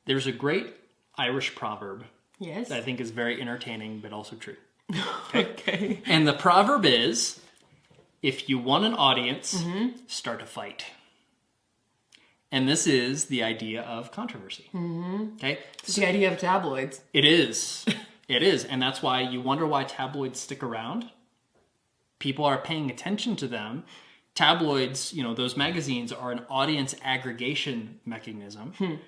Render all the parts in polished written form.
There's a great Irish proverb Yes. that I think is very entertaining, but also true. Okay. And the proverb is, if you want an audience, start a fight. And this is the idea of controversy. Okay? It's the idea of tabloids. It is. It is. And that's why you wonder why tabloids stick around. People are paying attention to them. Tabloids, those magazines are an audience aggregation mechanism.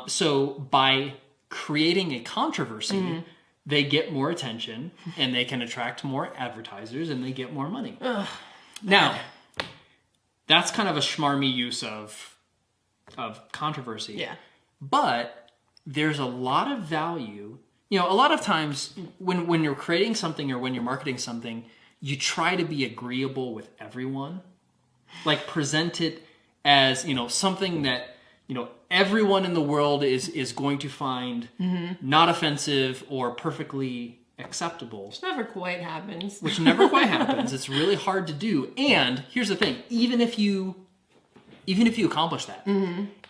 So by creating a controversy, they get more attention and they can attract more advertisers and they get more money. Now, that's kind of a schmarmy use of controversy. Yeah. But there's a lot of value. A lot of times when you're creating something or when you're marketing something, you try to be agreeable with everyone. Like present it as, something that, everyone in the world is going to find not offensive or perfectly acceptable. Which never quite happens. Which never quite happens. It's really hard to do. And here's the thing, even if you accomplish that,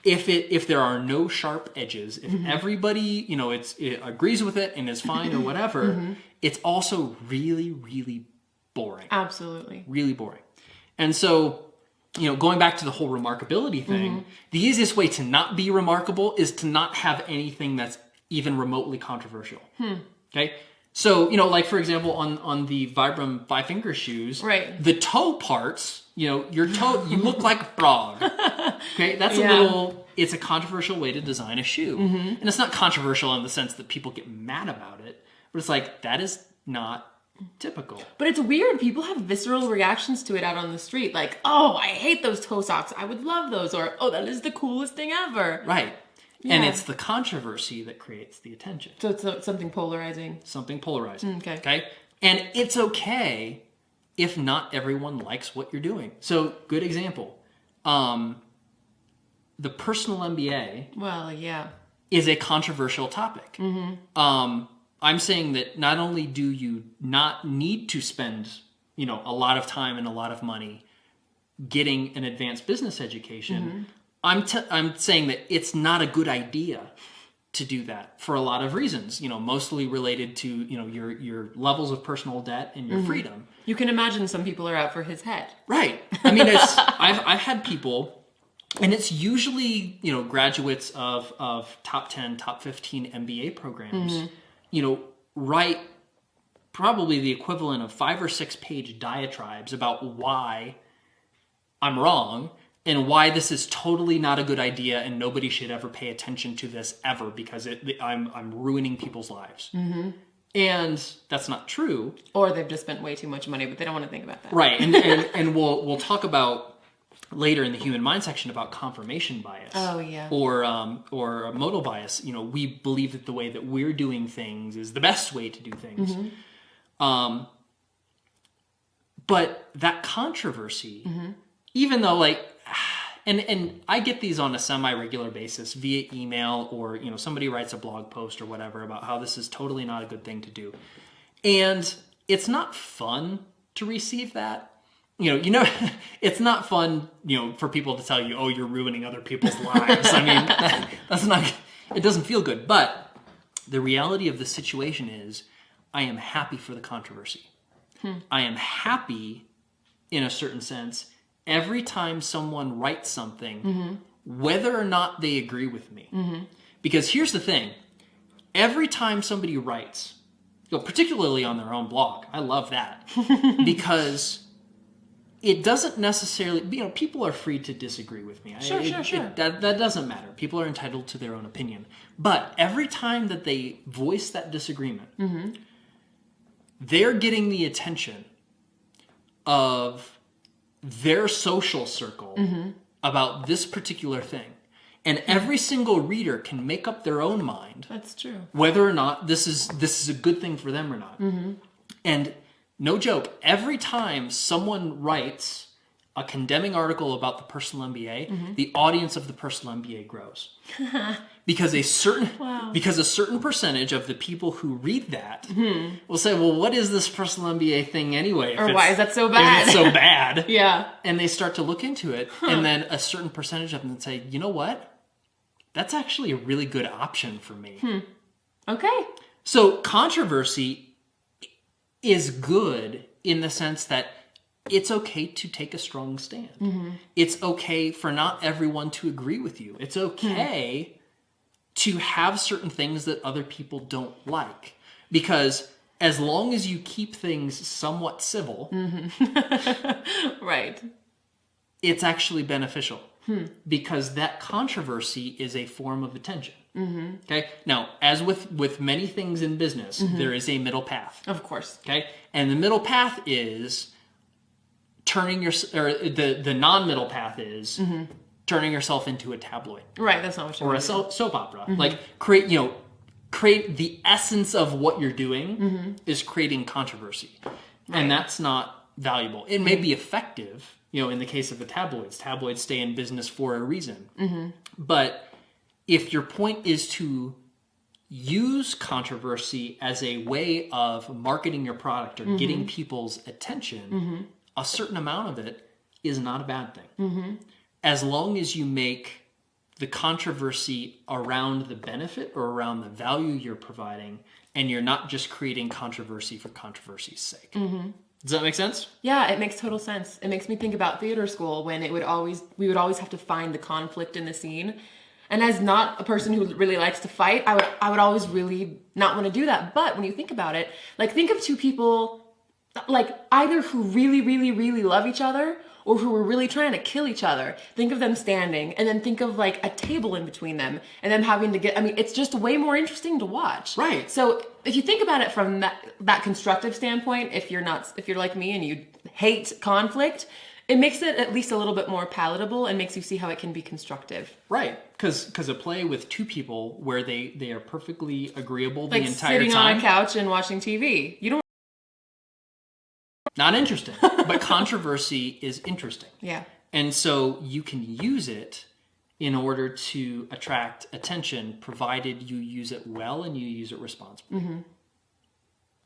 if there are no sharp edges, if everybody, it agrees with it and is fine or whatever, it's also really, really boring. Absolutely. Really boring. And so, going back to the whole remarkability thing, the easiest way to not be remarkable is to not have anything that's even remotely controversial. Okay? So, like for example, on the Vibram 5-finger shoes, right, the toe parts, your toe, you look like a frog. Okay? That's it's a controversial way to design a shoe. And it's not controversial in the sense that people get mad about it, but it's like, that is not typical. But it's weird. People have visceral reactions to it out on the street. Like, oh, I hate those toe socks. I would love those. Or, oh, that is the coolest thing ever. Right. Yeah. And it's the controversy that creates the attention. So it's something polarizing. Something polarizing. Okay. And it's okay if not everyone likes what you're doing. So, good example. The personal MBA. Well, yeah. Is a controversial topic. I'm saying that not only do you not need to spend, a lot of time and a lot of money getting an advanced business education, I'm saying that it's not a good idea to do that for a lot of reasons, mostly related to, your levels of personal debt and your freedom. You can imagine some people are out for his head. Right. I mean, I've had people, and it's usually, graduates of top 10, top 15 MBA programs, write probably the equivalent of 5 or 6 page diatribes about why I'm wrong and why this is totally not a good idea and nobody should ever pay attention to this ever because I'm ruining people's lives. And that's not true. Or they've just spent way too much money, but they don't want to think about that. Right. And we'll talk about later in the human mind section about confirmation bias. Oh, yeah. Or modal bias. We believe that the way that we're doing things is the best way to do things. But that controversy, even though and I get these on a semi-regular basis via email or, somebody writes a blog post or whatever about how this is totally not a good thing to do. And it's not fun to receive that. It's not fun, for people to tell you, oh, you're ruining other people's lives. I mean, that's not, it doesn't feel good. But the reality of the situation is I am happy for the controversy. I am happy, in a certain sense, every time someone writes something, whether or not they agree with me. Because here's the thing. Every time somebody writes, particularly on their own blog, I love that. Because it doesn't necessarily, people are free to disagree with me. Sure. That doesn't matter. People are entitled to their own opinion. But every time that they voice that disagreement, they're getting the attention of their social circle about this particular thing. And every single reader can make up their own mind. That's true. Whether or not this is a good thing for them or not. And no joke, every time someone writes a condemning article about the personal MBA, the audience of the personal MBA grows. Because a certain percentage of the people who read that will say, well, what is this personal MBA thing anyway? Or why is that so bad? If it's so bad. Yeah. And they start to look into it, and then a certain percentage of them say, you know what? that's actually a really good option for me. Okay. So controversy is good in the sense that it's okay to take a strong stand. It's okay for not everyone to agree with you. It's okay to have certain things that other people don't like. Because as long as you keep things somewhat civil, Right. it's actually beneficial. Because that controversy is a form of attention. Okay. Now, as with many things in business, there is a middle path. Of course. Okay, and the middle path is turning the non-middle path is turning yourself into a tabloid Right. That's not what you or a want to do. soap opera. Like create the essence of what you're doing is creating controversy, and that's not valuable. It may be effective. In the case of the tabloids stay in business for a reason. But if your point is to use controversy as a way of marketing your product or getting people's attention, a certain amount of it is not a bad thing. As long as you make the controversy around the benefit or around the value you're providing, and you're not just creating controversy for controversy's sake. Does that make sense? Yeah, it makes total sense. It makes me think about theater school when we would always have to find the conflict in the scene. And as not a person who really likes to fight, I would always really not want to do that. But when you think about it, like think of two people, like either who really, really, really love each other or who were really trying to kill each other. Think of them standing, and then think of like a table in between them and them having to it's just way more interesting to watch. Right. So if you think about it from that constructive standpoint, if you're like me and you hate conflict, it makes it at least a little bit more palatable and makes you see how it can be constructive. Right. Because a play with two people where they are perfectly agreeable Like the entire sitting time. on a couch and watching TV. You don't. Not interesting. But controversy is interesting. Yeah. And so you can use it in order to attract attention, provided you use it well and you use it responsibly.